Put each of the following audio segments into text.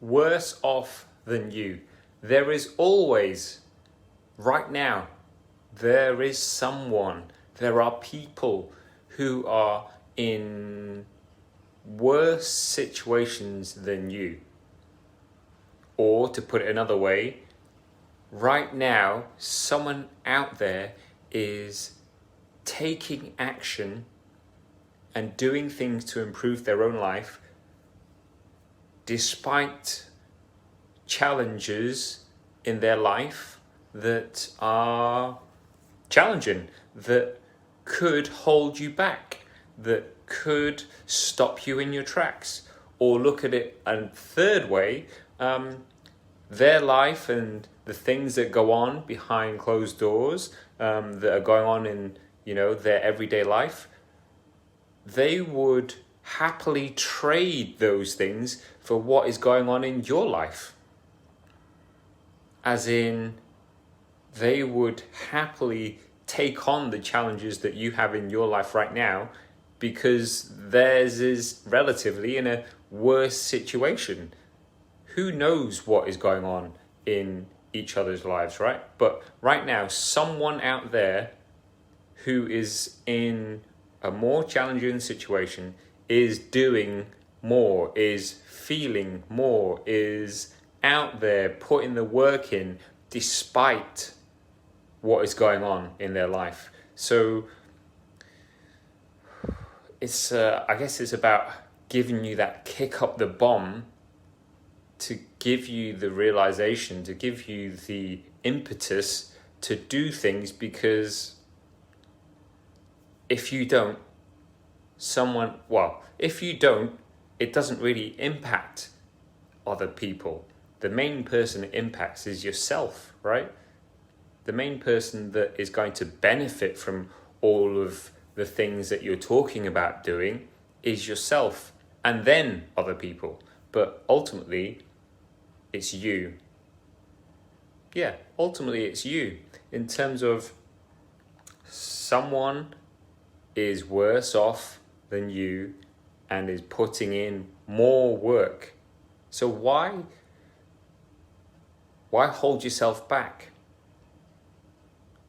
worse off than you. There is always, right now, there is someone, there are people who are in worse situations than you. Or to put it another way, right now, someone out there is taking action and doing things to improve their own life despite challenges in their life that are challenging, that could hold you back, that could stop you in your tracks. Or look at it a third way, their life and the things that go on behind closed doors, that are going on in, their everyday life, they would happily trade those things for what is going on in your life. As in, they would happily take on the challenges that you have in your life right now because theirs is relatively in a worse situation. Who knows what is going on in each other's lives, right? But right now, someone out there who is in a more challenging situation is doing more, is feeling more, is out there putting the work in despite what is going on in their life. So it's I guess it's about giving you that kick up the bum to give you the realization, to give you the impetus to do things, because if you don't, it doesn't really impact other people. The main person it impacts is yourself, right? The main person that is going to benefit from all of the things that you're talking about doing is yourself, and then other people. But ultimately, it's you. Yeah, ultimately it's you. In terms of someone is worse off than you and is putting in more work. So why hold yourself back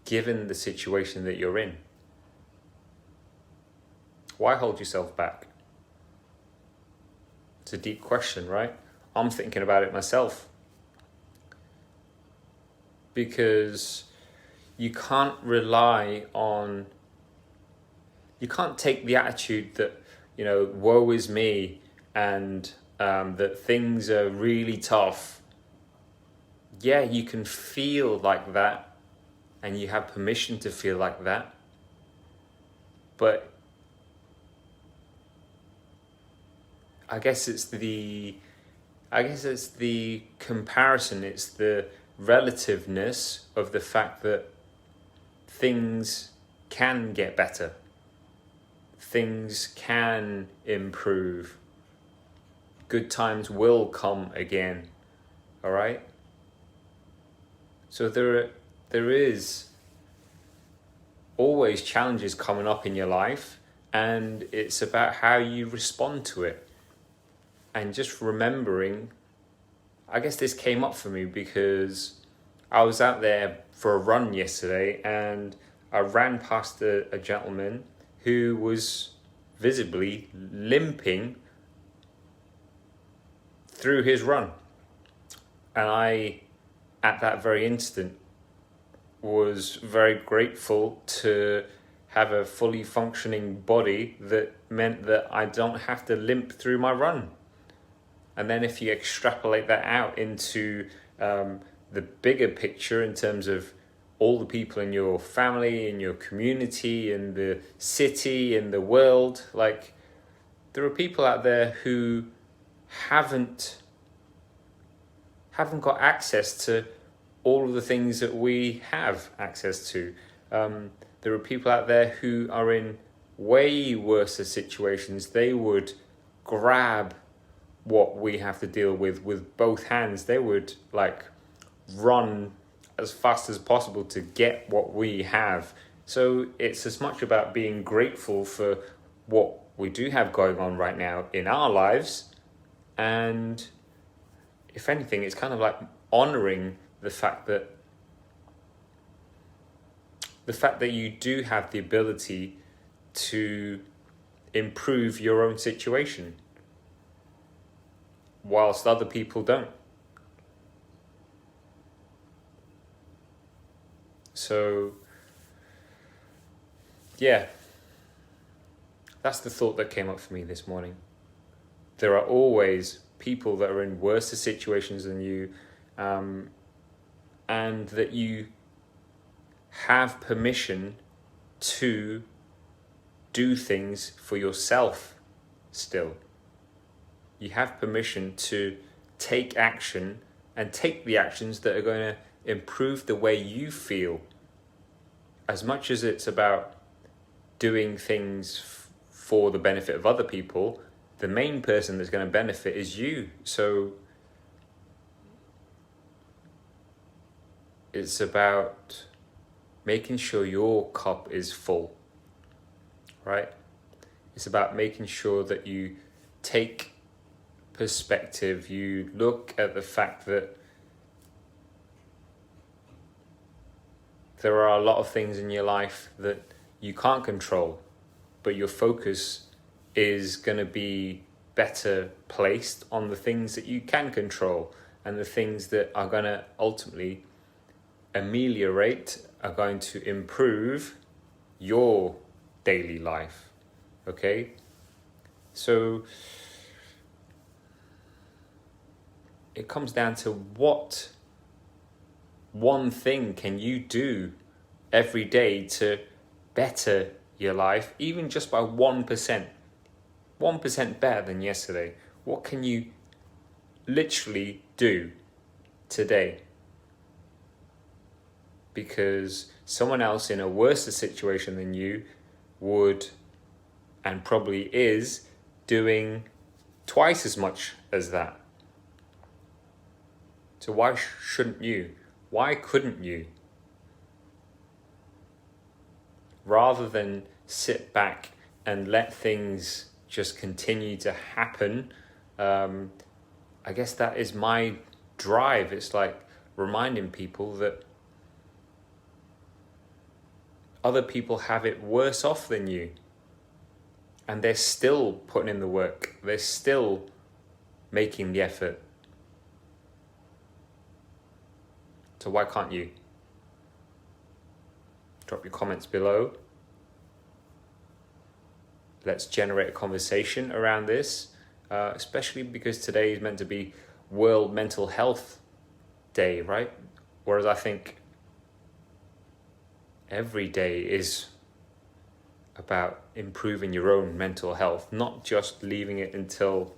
given the situation that you're in? Why hold yourself back? It's a deep question, right? I'm thinking about it myself. Because you can't take the attitude that, woe is me, and that things are really tough. Yeah, you can feel like that, and you have permission to feel like that. But I guess it's the comparison, it's the relativeness of the fact that things can get better. Things can improve. Good times will come again. All right? So there is always challenges coming up in your life, and it's about how you respond to it. And just remembering, I guess this came up for me because I was out there for a run yesterday, and I ran past a gentleman who was visibly limping through his run. And I, at that very instant, was very grateful to have a fully functioning body that meant that I don't have to limp through my run. And then if you extrapolate that out into the bigger picture in terms of all the people in your family, in your community, in the city, in the world, like there are people out there who haven't got access to all of the things that we have access to. There are people out there who are in way worse situations. They would grab what we have to deal with both hands. They would run as fast as possible to get what we have. So it's as much about being grateful for what we do have going on right now in our lives, and if anything, it's kind of like honoring the fact that you do have the ability to improve your own situation, whilst other people don't. So, yeah, that's the thought that came up for me this morning. There are always people that are in worse situations than you, and that you have permission to do things for yourself still. You have permission to take action and take the actions that are going to improve the way you feel. As much as it's about doing things for the benefit of other people, the main person that's going to benefit is you. So it's about making sure your cup is full, right? It's about making sure that you take perspective, you look at the fact that there are a lot of things in your life that you can't control, but your focus is going to be better placed on the things that you can control, and the things that are going to ultimately ameliorate, are going to improve your daily life. Okay? So it comes down to what one thing can you do every day to better your life, even just by 1%. 1% better than yesterday. What can you literally do today? Because someone else in a worse situation than you would, and probably is, doing twice as much as that. So why shouldn't you? Why couldn't you? Rather than sit back and let things just continue to happen, I guess that is my drive. It's like reminding people that other people have it worse off than you, and they're still putting in the work. They're still making the effort. So why can't you? Drop your comments below. Let's generate a conversation around this, especially because today is meant to be World Mental Health Day, right? Whereas I think every day is about improving your own mental health, not just leaving it until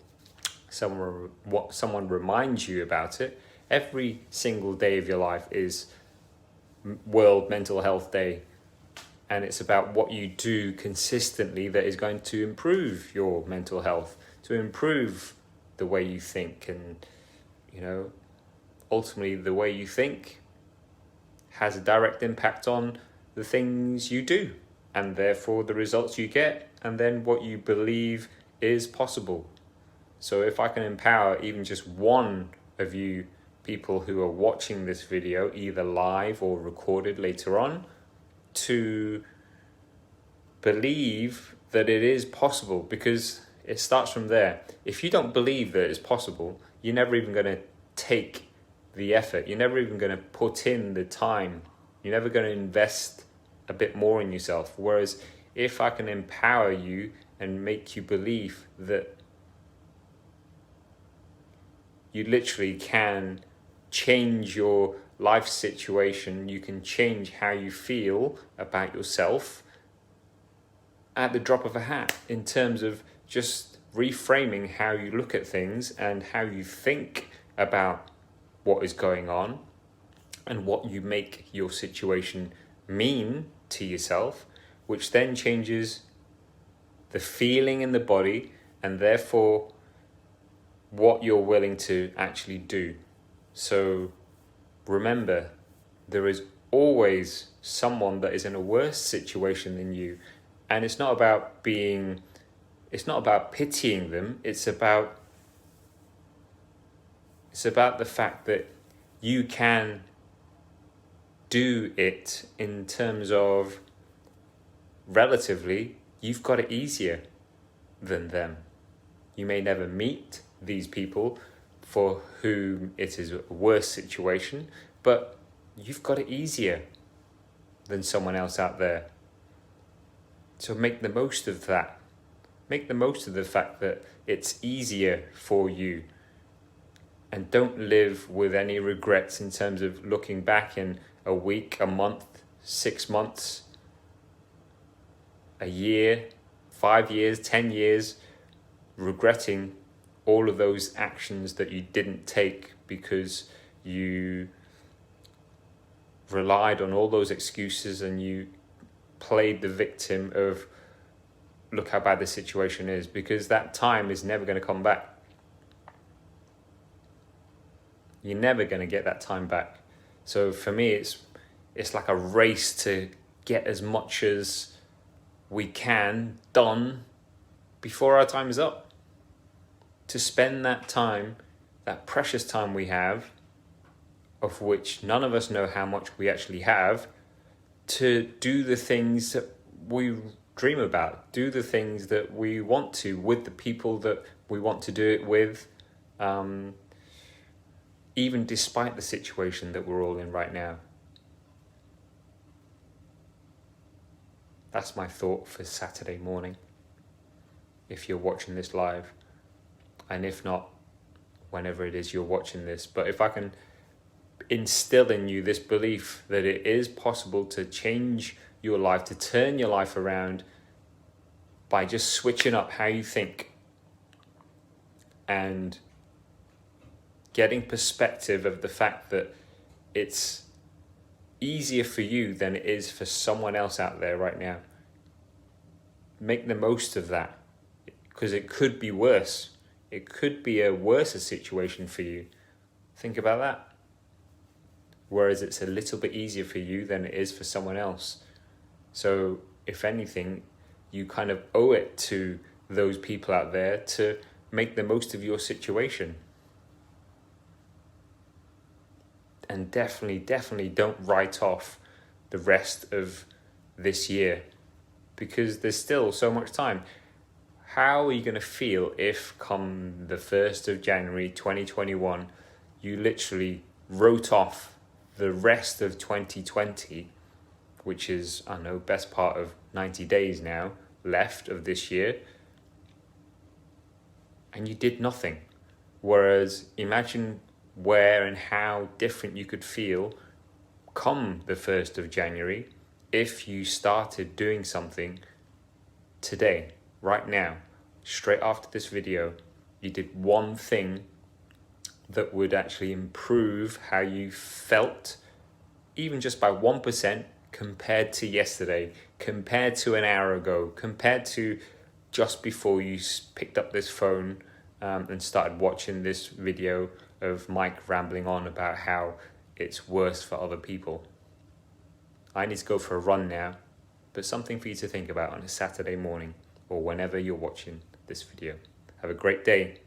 someone reminds you about it. Every single day of your life is World Mental Health Day, and it's about what you do consistently that is going to improve your mental health, to improve the way you think. And, ultimately the way you think has a direct impact on the things you do, and therefore the results you get, and then what you believe is possible. So if I can empower even just one of you people who are watching this video, either live or recorded later on, to believe that it is possible, because it starts from there. If you don't believe that it's possible, you're never even going to take the effort. You're never even going to put in the time. You're never going to invest a bit more in yourself. Whereas if I can empower you and make you believe that you literally can change your life situation, you can change how you feel about yourself at the drop of a hat, in terms of just reframing how you look at things and how you think about what is going on and what you make your situation mean to yourself, which then changes the feeling in the body and therefore what you're willing to actually do. So remember, there is always someone that is in a worse situation than you, and it's not about pitying them, it's about It's about the fact that you can do it in terms of relatively, you've got it easier than them. You may never meet these people for whom it is a worse situation, but you've got it easier than someone else out there. So make the most of that. Make the most of the fact that it's easier for you. And don't live with any regrets in terms of looking back in a week, a month, 6 months, a year, 5 years, 10 years, regretting all of those actions that you didn't take because you relied on all those excuses and you played the victim of look how bad the situation is, because that time is never going to come back. You're never going to get that time back. So for me, it's like a race to get as much as we can done before our time is up. To spend that time, that precious time we have, of which none of us know how much we actually have, to do the things that we dream about, do the things that we want to, with the people that we want to do it with, even despite the situation that we're all in right now. That's my thought for Saturday morning, if you're watching this live, and if not, whenever it is you're watching this. But if I can instill in you this belief that it is possible to change your life, to turn your life around by just switching up how you think and getting perspective of the fact that it's easier for you than it is for someone else out there right now. Make the most of that, because it could be worse. It could be a worse situation for you. Think about that. Whereas it's a little bit easier for you than it is for someone else. So if anything, you kind of owe it to those people out there to make the most of your situation. And definitely don't write off the rest of this year, because there's still so much time. How are you going to feel if come the 1st of January 2021, you literally wrote off the rest of 2020, which is, I know, best part of 90 days now left of this year, and you did nothing? Whereas imagine where and how different you could feel come the 1st of January if you started doing something today, right now, straight after this video. You did one thing that would actually improve how you felt, even just by 1%, compared to yesterday, compared to an hour ago, compared to just before you picked up this phone and started watching this video of Mike rambling on about how it's worse for other people. I need to go for a run now, but something for you to think about on a Saturday morning or whenever you're watching this video. Have a great day.